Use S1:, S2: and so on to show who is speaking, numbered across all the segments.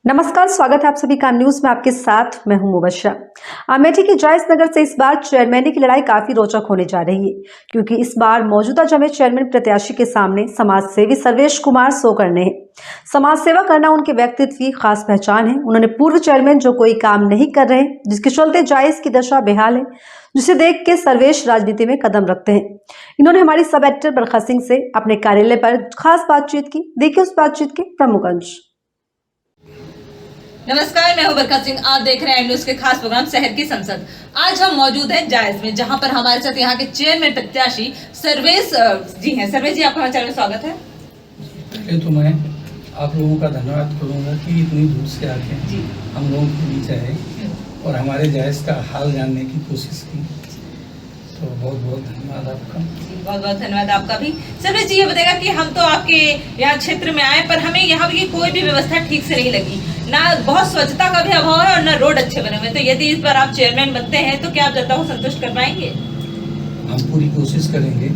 S1: नमस्कार, स्वागत है आप सभी का न्यूज में। आपके साथ मैं हूं मुबश्शरा। अमेठी की जॉयस नगर से इस बार चेयरमैनी की लड़ाई काफी रोचक होने जा रही है, क्योंकि इस बार मौजूदा जमे चेयरमैन प्रत्याशी के सामने समाज सेवी सर्वेश कुमार सो करने हैं। समाज सेवा करना उनके व्यक्तित्व की खास पहचान है। उन्होंने पूर्व चेयरमैन जो कोई काम नहीं कर रहे, जिसके चलते जॉयस की दशा बेहाल है, जिसे देख के सर्वेश राजनीति में कदम रखते हैं। इन्होंने हमारी सब एडिटर बरखा सिंह से अपने कार्यालय पर खास बातचीत की। देखिए उस बातचीत के प्रमुख अंश।
S2: नमस्कार, मैं हूं बरखा सिंह। आप देख रहे हैं न्यूज के खास प्रोग्राम शहर की संसद। आज हम मौजूद हैं जायज में, जहां पर हमारे साथ यहाँ के चेयरमैन प्रत्याशी सर्वेश जी हैं। सर्वेश जी, आपका हमारे चैनल में स्वागत है।
S3: पहले तो मैं आप लोगों का धन्यवाद करूंगा कि इतनी दूर से आके हम लोगों के बीच आए और हमारे जायज का हाल जानने की कोशिश की, तो बहुत बहुत धन्यवाद आपका।
S2: बहुत बहुत धन्यवाद आपका भी। सर्वेश जी, ये बताएगा कि हम तो आपके यहाँ क्षेत्र में आए, पर हमें यहाँ की कोई भी व्यवस्था ठीक से नहीं लगी। ना बहुत स्वच्छता का भी अभाव है और ना रोड अच्छे बने हुए। तो यदि इस बार आप चेयरमैन बनते हैं तो क्या आप जनता को संतुष्ट कर पाएंगे?
S3: हम पूरी कोशिश करेंगे।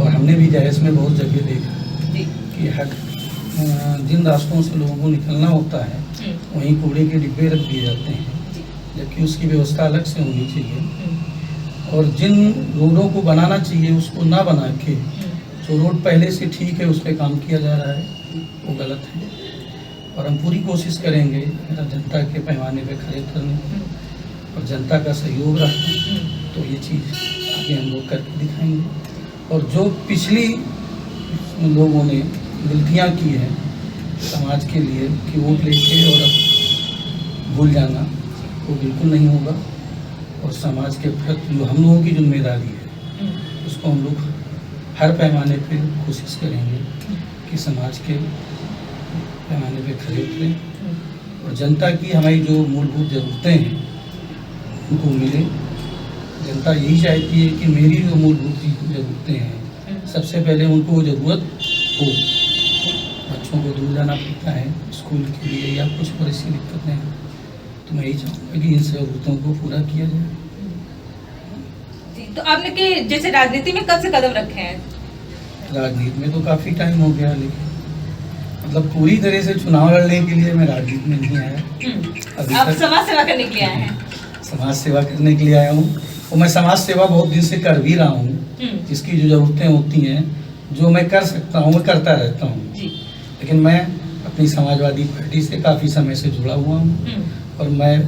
S3: और हमने भी जायज में बहुत जगह देखा कि हर जिन रास्तों से लोगों को निकलना होता है वहीं कूड़े के डिब्बे रख दिए जाते हैं, जबकि उसकी व्यवस्था अलग से होनी चाहिए। और जिन रोडों को बनाना चाहिए उसको ना बना के जो रोड पहले से ठीक है उस पर काम किया जा रहा है, वो गलत है। और हम पूरी कोशिश करेंगे जनता के पैमाने पे खड़े करने और जनता का सहयोग रखना, तो ये चीज़ आगे हम लोग करके दिखाएंगे। और जो पिछली लोगों ने गलतियाँ की हैं समाज के लिए कि वोट लेके और अब भूल जाना, वो बिल्कुल नहीं होगा। और समाज के प्रति जो हम लोगों की जिम्मेदारी है उसको हम लोग हर पैमाने पे कोशिश करेंगे कि समाज के पैमाने पे खड़े उतरें और जनता की हमारी जो मूलभूत ज़रूरतें हैं उनको मिले। जनता यही चाहती है कि मेरी जो मूलभूत ज़रूरतें हैं सबसे पहले उनको ज़रूरत हो। बच्चों को दूर जाना पड़ता है स्कूल के लिए या कुछ ऐसी दिक्कतें हैं, तो मैं यही चाहूँगा कि इन ज़रूरतों को पूरा किया जाए।
S2: तो आपने कि जैसे राजनीति में कब से कदम रखे हैं?
S3: राजनीति में तो काफ़ी टाइम हो गया, लेकिन मतलब पूरी तरह से चुनाव लड़ने के लिए मैं राजनीति में नहीं आया। अभी
S2: आप समाज सेवा करने के लिए आए हैं?
S3: समाज सेवा करने के लिए आया हूँ और मैं समाज सेवा बहुत दिन से कर भी रहा हूँ। जिसकी जो ज़रूरतें होती हैं, जो मैं कर सकता हूँ, मैं करता रहता हूँ। लेकिन मैं अपनी समाजवादी पार्टी से काफ़ी समय से जुड़ा हुआ हूँ और मैं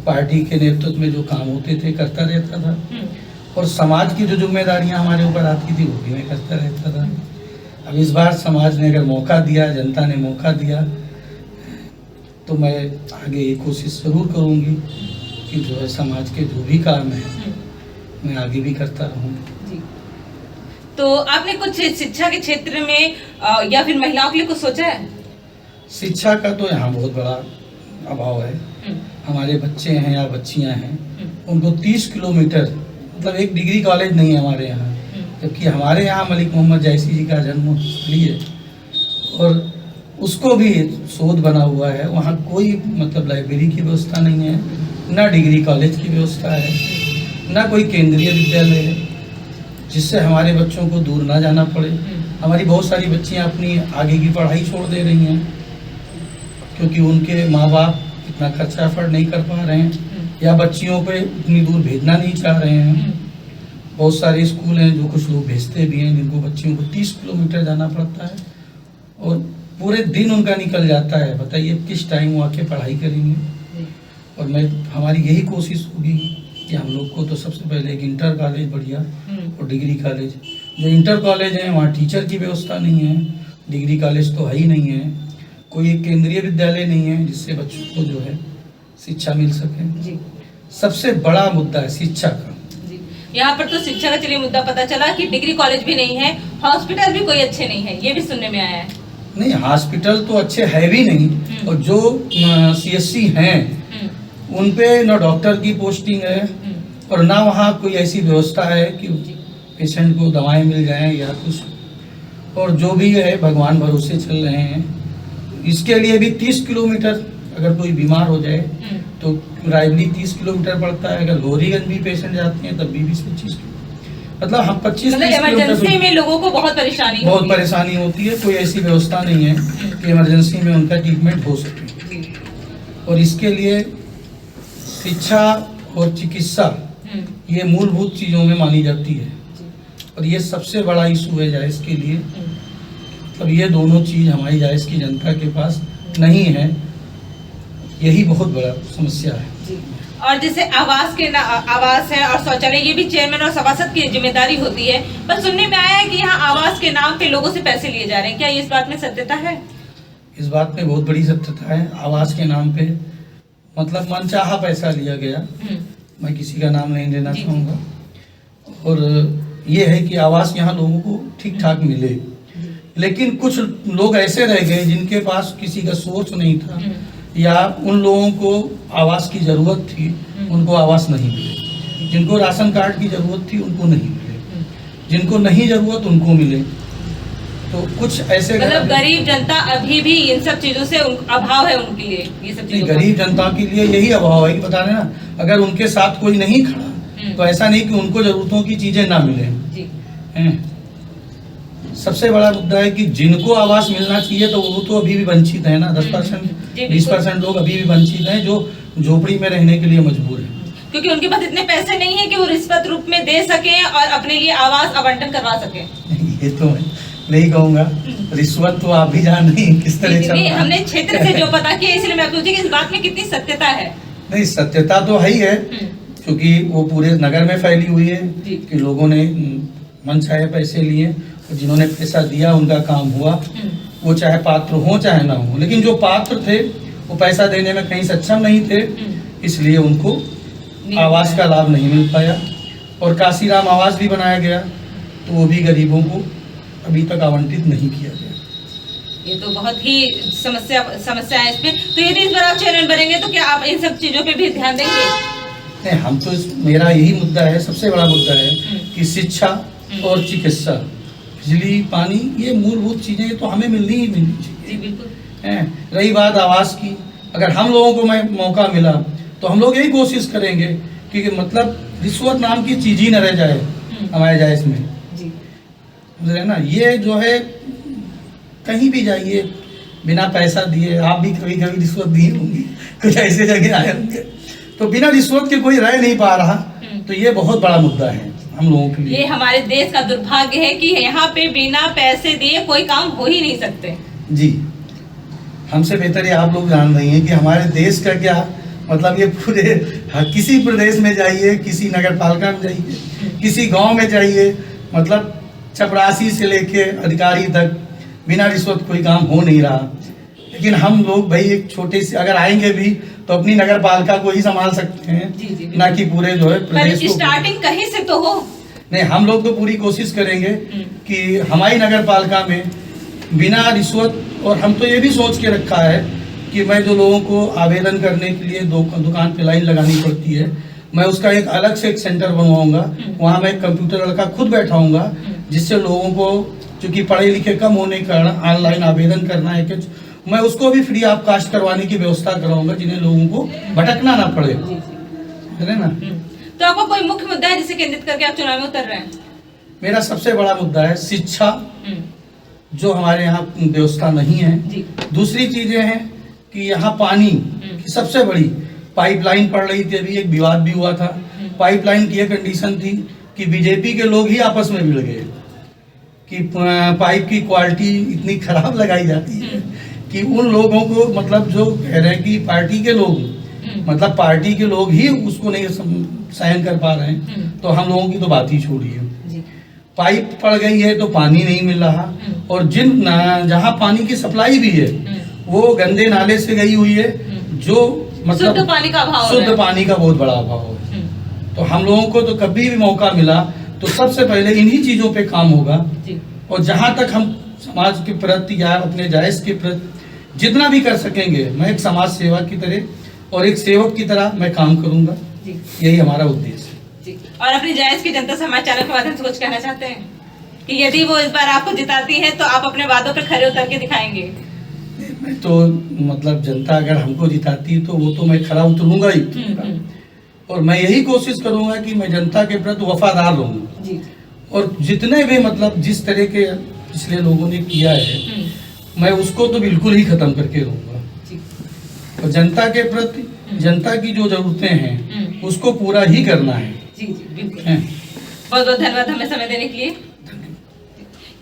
S3: पार्टी के नेतृत्व में जो काम होते थे करता रहता था और समाज की जो जिम्मेदारियां हमारे ऊपर आती थी वो भी मैं करता रहता था। अब इस बार समाज ने अगर मौका दिया, जनता ने मौका दिया, तो मैं आगे ये कोशिश ज़रूर करूँगी कि जो है समाज के जो भी काम है मैं आगे भी करता रहूँ।
S2: तो आपने कुछ शिक्षा के क्षेत्र में या फिर महिलाओं के लिए कुछ सोचा है? शिक्षा
S3: का तो यहाँ बहुत बड़ा अभाव है। हमारे बच्चे हैं या बच्चियां हैं, उनको 30 किलोमीटर, मतलब एक डिग्री कॉलेज नहीं है हमारे यहाँ, जबकि हमारे यहाँ मलिक मोहम्मद जायसी जी का जन्म स्थली है और उसको भी शोध बना हुआ है। वहाँ कोई मतलब लाइब्रेरी की व्यवस्था नहीं है, ना डिग्री कॉलेज की व्यवस्था है, ना कोई केंद्रीय विद्यालय है जिससे हमारे बच्चों को दूर ना जाना पड़े। हमारी बहुत सारी बच्चियाँ अपनी आगे की पढ़ाई छोड़ दे रही हैं क्योंकि उनके माँ बाप इतना खर्चा अफोर्ड नहीं कर पा रहे हैं या बच्चियों पे उतनी दूर भेजना नहीं चाह रहे हैं। बहुत सारे स्कूल हैं जो कुछ लोग भेजते भी हैं जिनको बच्चियों को 30 किलोमीटर जाना पड़ता है और पूरे दिन उनका निकल जाता है। बताइए किस टाइम वो आके पढ़ाई करेंगे। और हमारी यही कोशिश होगी कि हम लोग को तो सबसे पहले एक इंटर कॉलेज बढ़िया और डिग्री कॉलेज। जो इंटर कॉलेज है वहाँ टीचर की व्यवस्था नहीं है, डिग्री कॉलेज तो है ही नहीं है, कोई एक केंद्रीय विद्यालय नहीं है जिससे बच्चों को जो है शिक्षा मिल सके। सबसे बड़ा मुद्दा है शिक्षा का।
S2: यहाँ पर तो शिक्षा का चलिए मुद्दा पता चला कि डिग्री कॉलेज भी नहीं है, हॉस्पिटल भी कोई अच्छे नहीं है, ये भी सुनने में आया है।
S3: नहीं, हॉस्पिटल तो अच्छे है भी नहीं और जो CSC हैं उन पे न डॉक्टर की पोस्टिंग है और ना वहाँ कोई ऐसी व्यवस्था है कि पेशेंट को दवाएं मिल जाएं या कुछ। और जो भी है भगवान भरोसे चल रहे हैं। इसके लिए भी 30 किलोमीटर अगर कोई बीमार हो जाए तो रायबली 30 किलोमीटर पड़ता है। अगर गौरीगंज भी पेशेंट जाते हैं तब भी 20-25 किलोमीटर। मतलब हम 25
S2: मतलब इमरजेंसी में लोगों को बहुत परेशानी
S3: बहुत
S2: होती है।
S3: परेशानी होती है। कोई ऐसी व्यवस्था नहीं है कि इमरजेंसी में उनका ट्रीटमेंट हो सके, और इसके लिए शिक्षा और चिकित्सा ये मूलभूत चीज़ों में मानी जाती है, और ये सबसे बड़ा इशू है जायस के लिए। मतलब ये दोनों चीज़ हमारी जायस की जनता के पास नहीं है, यही बहुत बड़ा समस्या है।
S2: और जैसे आवास है और शौचालय, ये भी चेयरमैन और सभासद की जिम्मेदारी होती है, पर सुनने में आया है कि यहाँ आवास के नाम पे लोगों से पैसे लिए जा रहे हैं, क्या इस बात में सत्यता है? इस
S3: बात में बहुत बड़ी सत्यता है। आवास के नाम पे मतलब मनचाहा पैसा लिया गया, मैं किसी का नाम नहीं लेना चाहूँगा, और ये है कि आवास यहाँ लोगों को ठीक ठाक मिले, लेकिन कुछ लोग ऐसे रह गए जिनके पास किसी का सोच नहीं था, या उन लोगों को आवास की ज़रूरत थी, उनको आवास नहीं मिले। जिनको राशन कार्ड की ज़रूरत थी उनको नहीं मिले, जिनको नहीं ज़रूरत उनको मिले। तो कुछ ऐसे
S2: मतलब गरीब जनता अभी भी इन सब चीज़ों से अभाव है उनके लिए, ये सब चीज़ों
S3: गरीब जनता के लिए यही अभाव है कि बता रहे ना, अगर उनके साथ कोई नहीं खड़ा तो ऐसा नहीं कि उनको ज़रूरतों की चीज़ें ना मिले। सबसे बड़ा मुद्दा है कि जिनको आवास मिलना चाहिए तो वो तो अभी भी वंचित है ना। 10% 20% लोग अभी भी वंचित हैं जो झोपड़ी में रहने के लिए मजबूर हैं,
S2: क्योंकि उनके पास इतने पैसे नहीं है कि वो रिश्वत रूप में दे सके और अपने लिए आवास आवंटन करवा सके।
S3: ये तो मैं नहीं कहूँगा, रिश्वत तो आप भी जान रही किस तरह चल रहा है।
S2: हमने क्षेत्र से जो पता किया, इसलिए मैं पूछी कि इस बात में कितनी सत्यता है।
S3: नहीं, सत्यता तो है ही है, क्योंकि वो पूरे नगर में फैली हुई है कि लोगों ने मनचाहे पैसे लिए, जिन्होंने पैसा दिया उनका काम हुआ, वो चाहे पात्र हो चाहे ना हो। लेकिन जो पात्र थे वो पैसा देने में कहीं सक्षम नहीं थे, इसलिए उनको आवास का लाभ नहीं मिल पाया। और काशीराम आवास भी बनाया गया तो वो भी गरीबों को अभी तक आवंटित नहीं किया गया।
S2: ये तो बहुत ही समस्या है इसमें। तो यदि इस बार आप चेयरमैन बनेंगे तो क्या आप इन सब चीजों पे भी ध्यान देंगे?
S3: नहीं, हम तो मेरा यही मुद्दा है, सबसे बड़ा मुद्दा है कि शिक्षा और चिकित्सा, बिजली, पानी, ये मूलभूत चीजें तो हमें मिलनी ही मिलनी चाहिए।
S2: जी बिल्कुल।
S3: रही बात आवास की, अगर हम लोगों को मौका मिला तो हम लोग यही कोशिश करेंगे कि मतलब रिश्वत नाम की चीज ही न रह जाए हमारे जायज में। जी ना, ये जो है कहीं भी जाइए बिना पैसा दिए, आप भी कभी कभी रिश्वत दिए होंगी, कुछ ऐसे जगह आए होंगे, तो बिना रिश्वत के कोई रह नहीं पा रहा। तो ये बहुत बड़ा मुद्दा है हम लोगों के लिए।
S2: ये हमारे देश का दुर्भाग्य है कि यहाँ पे बिना पैसे दिए कोई काम हो ही नहीं सकते।
S3: जी, हमसे बेहतर ये आप लोग जान रही हैं कि हमारे देश का क्या मतलब, ये पूरे किसी प्रदेश में जाइए, किसी नगर पालिका में जाइए, किसी गांव में जाइए, मतलब चपरासी से लेके अधिकारी तक बिना रिश्वत कोई काम हो नहीं रहा। लेकिन हम लोग भाई एक छोटे से अगर आएंगे भी तो अपनी नगर पालिका को ही संभाल सकते हैं, ना कि पूरे जो है प्रदेश को।
S2: स्टार्टिंग कहीं से तो हो।
S3: नहीं, हम लोग तो पूरी कोशिश करेंगे कि हमारी नगर पालिका में बिना रिश्वत, और हम तो ये भी सोच के रखा है कि मैं जो लोगों को आवेदन करने के लिए दुकान पे लाइन लगानी पड़ती है, मैं उसका एक अलग से एक सेंटर बनवाऊंगा। वहाँ मैं कंप्यूटर लड़का खुद बैठाऊंगा, जिससे लोगों को, चूंकि पढ़े लिखे कम होने के कारण ऑनलाइन आवेदन करना है कि मैं उसको भी फ्री ऑफ कास्ट करवाने की व्यवस्था कराऊंगा, जिन्हें लोगों को भटकना ना पड़े, है ना।
S2: तो आपका कोई मुख्य मुद्दा है जिसे केंद्रित करके आप चुनाव में उतर रहे हैं?
S3: मेरा सबसे बड़ा मुद्दा है शिक्षा, जो हमारे यहाँ व्यवस्था नहीं है। दूसरी चीजें हैं कि यहाँ पानी की सबसे बड़ी पाइपलाइन पड़ रही थी, अभी एक विवाद भी हुआ था। पाइपलाइन की यह कंडीशन थी कि बीजेपी के लोग ही आपस में भिड़ गए कि पाइप की क्वालिटी इतनी खराब लगाई जाती है कि उन लोगों को, मतलब जो कह रहे हैं कि पार्टी के लोग, मतलब पार्टी के लोग ही उसको नहीं सहन कर पा रहे हैं, तो हम लोगों की तो बात ही छोड़िए। पाइप पड़ गई है तो पानी नहीं मिल रहा, और जहाँ पानी की सप्लाई भी है वो गंदे नाले से गई हुई है, जो मतलब
S2: शुद्ध पानी का अभाव,
S3: शुद्ध पानी का बहुत बड़ा अभाव है। तो हम लोगों को तो कभी भी मौका मिला तो सबसे पहले इन्हीं चीजों पे काम होगा। और जहाँ तक हम समाज के प्रति या अपने जायज के प्रति जितना भी कर सकेंगे, मैं एक समाज सेवा की तरह और एक सेवक की तरह मैं काम करूंगा। यही हमारा उद्देश्य है।
S2: और अपनी जायज की जनता समाचारों के माध्यम से कुछ कहना चाहते हैं कि यदि वो इस बार आपको जिताती है तो आप अपने वादों पे खरे उतर के दिखाएंगे?
S3: मैं तो मतलब जनता अगर हमको जिताती तो वो तो मैं खरा उतरूंगा ही, और मैं यही कोशिश करूंगा कि मैं जनता के प्रति वफादार रहूं, और जितने भी मतलब जिस तरह के पिछले लोगों ने किया है मैं उसको तो बिल्कुल ही खत्म करके रहूंगा। और जनता के प्रति जनता की जो जरूरतें हैं उसको पूरा ही करना है।
S2: जी जी बिल्कुल। बहुत बहुत धन्यवाद हमें समय देने के लिए।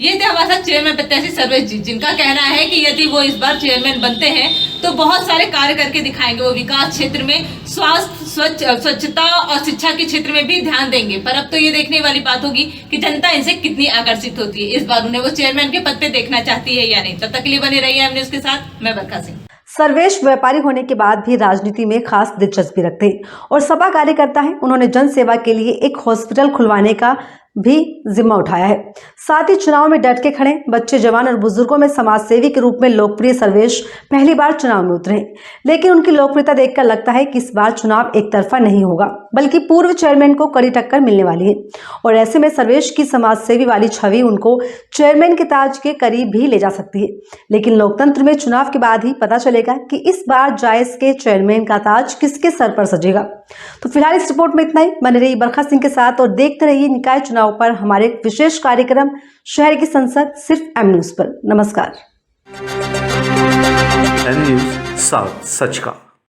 S2: ये थे हमारे साथ चेयरमैन प्रत्याशी सर्वेश जी, जिनका कहना है कि यदि वो इस बार चेयरमैन बनते हैं तो बहुत सारे कार्य करके दिखाएंगे। वो विकास क्षेत्र में स्वास्थ्य, स्वच्छता और शिक्षा के क्षेत्र में भी ध्यान देंगे। पर अब तो ये देखने वाली बात होगी कि जनता इनसे कितनी आकर्षित होती है। इस बार उन्हें वो चेयरमैन के पद पे देखना चाहती है या नहीं। तब तक के लिए बने रहिए हमने उसके साथ। मैं बरखा सिंह।
S1: सर्वेश व्यापारी होने के बाद भी राजनीति में खास दिलचस्पी रखते हैं और सपा कार्यकर्ता हैं। उन्होंने जन सेवा के लिए एक हॉस्पिटल खुलवाने का भी जिम्मा उठाया है। साथ ही चुनाव में डट के खड़े बच्चे, जवान और बुजुर्गों में समाज सेवी के रूप में लोकप्रिय सर्वेश पहली बार चुनाव में उतरे, लेकिन उनकी लोकप्रियता देखकर लगता है कि इस बार चुनाव एक तरफा नहीं होगा, बल्कि पूर्व चेयरमैन को कड़ी टक्कर मिलने वाली है। और ऐसे में सर्वेश की समाज सेवी वाली छवि उनको चेयरमैन के ताज के करीब भी ले जा सकती है। लेकिन लोकतंत्र में चुनाव के बाद ही पता चलेगा कि इस बार जायस के चेयरमैन का ताज किसके सर पर सजेगा। तो फिलहाल इस रिपोर्ट में इतना ही। बने रहिए बरखा सिंह के साथ और देखते रहिए निकाय चुनाव पर हमारे एक विशेष कार्यक्रम शहर की संसद सिर्फ एम न्यूज पर। नमस्कार।
S4: एम न्यूज साउथ सच का।